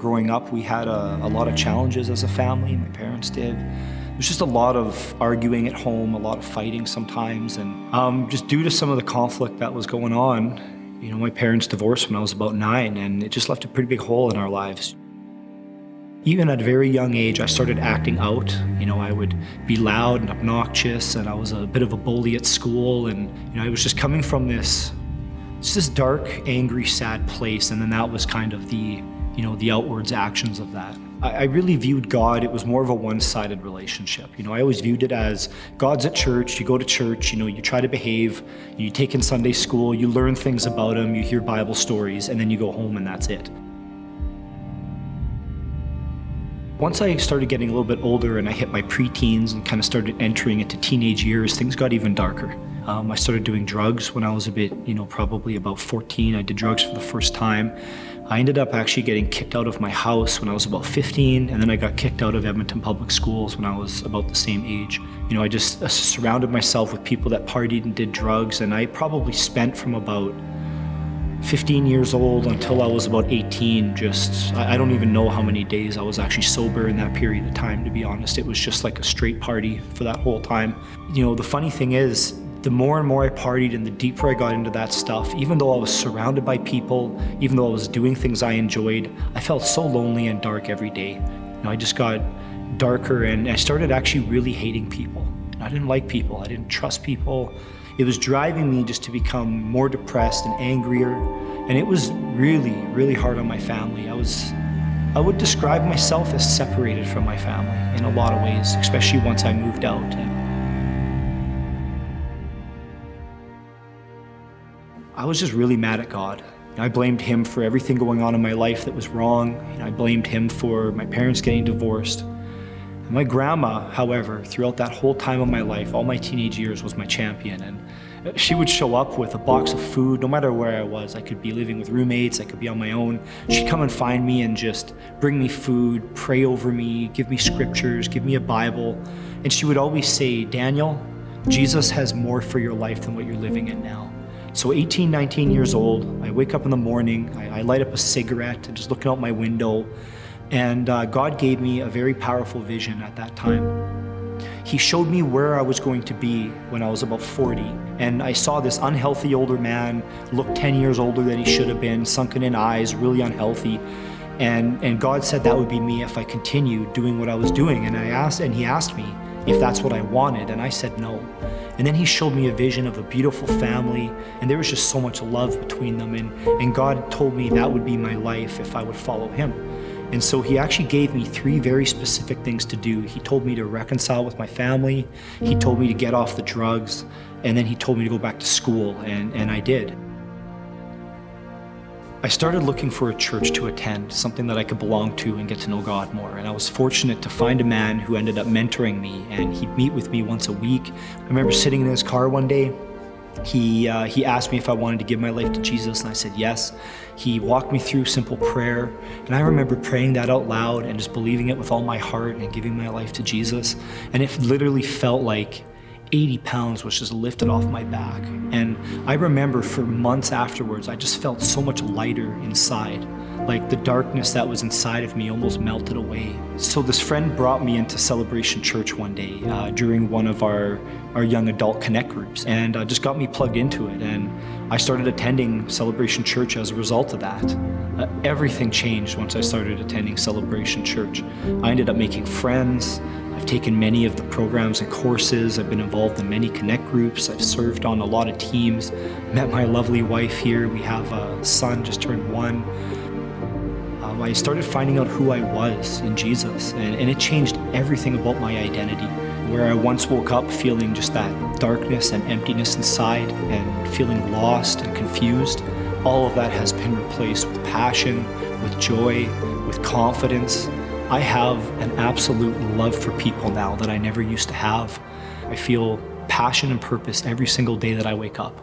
growing up, we had a lot of challenges as a family. My parents did. There's just a lot of arguing at home, a lot of fighting sometimes. And just due to some of the conflict that was going on, my parents divorced when I was about 9, and it just left a pretty big hole in our lives. Even at a very young age, I started acting out. I would be loud and obnoxious, and I was a bit of a bully at school. And, I was just coming from this dark, angry, sad place. And then that was kind of the outwards actions of that. I really viewed God, it was more of a one-sided relationship. I always viewed it as God's at church, you go to church, you try to behave, you take in Sunday school, you learn things about him, you hear Bible stories, and then you go home and that's it. Once I started getting a little bit older and I hit my preteens and kind of started entering into teenage years, things got even darker. I started doing drugs when I was a bit, probably about 14. I did drugs for the first time. I ended up actually getting kicked out of my house when I was about 15, and then I got kicked out of Edmonton Public Schools when I was about the same age. I just surrounded myself with people that partied and did drugs, and I probably spent from about 15 years old until I was about 18, I don't even know how many days I was actually sober in that period of time, to be honest. It was just like a straight party for that whole time. The funny thing is, the more and more I partied and the deeper I got into that stuff, even though I was surrounded by people, even though I was doing things I enjoyed, I felt so lonely and dark every day. I just got darker, and I started actually really hating people. I didn't like people, I didn't trust people. It was driving me just to become more depressed and angrier, and it was really, really hard on my family. I would describe myself as separated from my family in a lot of ways, especially once I moved out. I was just really mad at God. I blamed him for everything going on in my life that was wrong. I blamed him for my parents getting divorced. And my grandma, however, throughout that whole time of my life, all my teenage years, was my champion. And she would show up with a box of food, no matter where I was. I could be living with roommates, I could be on my own. She'd come and find me and just bring me food, pray over me, give me scriptures, give me a Bible. And she would always say, "Daniel, Jesus has more for your life than what you're living in now." So 18, 19 years old, I wake up in the morning, I light up a cigarette, and just looking out my window, and God gave me a very powerful vision at that time. He showed me where I was going to be when I was about 40, and I saw this unhealthy older man, look 10 years older than he should have been, sunken in eyes, really unhealthy. And God said that would be me if I continued doing what I was doing. And he asked me if that's what I wanted, and I said no. And then he showed me a vision of a beautiful family, and there was just so much love between them, and God told me that would be my life if I would follow him. And so he actually gave me 3 very specific things to do. He told me to reconcile with my family, he told me to get off the drugs, and then he told me to go back to school, and I did. I started looking for a church to attend, something that I could belong to and get to know God more. And I was fortunate to find a man who ended up mentoring me, and he'd meet with me once a week. I remember sitting in his car one day. He asked me if I wanted to give my life to Jesus, and I said yes. He walked me through simple prayer, and I remember praying that out loud and just believing it with all my heart and giving my life to Jesus. And it literally felt like 80 pounds was just lifted off my back. And I remember for months afterwards, I just felt so much lighter inside. Like the darkness that was inside of me almost melted away. So this friend brought me into Celebration Church one day during one of our young adult connect groups, and just got me plugged into it. And I started attending Celebration Church as a result of that. Everything changed once I started attending Celebration Church. I ended up making friends. I've taken many of the programs and courses. I've been involved in many connect groups. I've served on a lot of teams. Met my lovely wife here. We have a son, just turned 1. I started finding out who I was in Jesus, and it changed everything about my identity. Where I once woke up feeling just that darkness and emptiness inside and feeling lost and confused, all of that has been replaced with passion, with joy, with confidence. I have an absolute love for people now that I never used to have. I feel passion and purpose every single day that I wake up.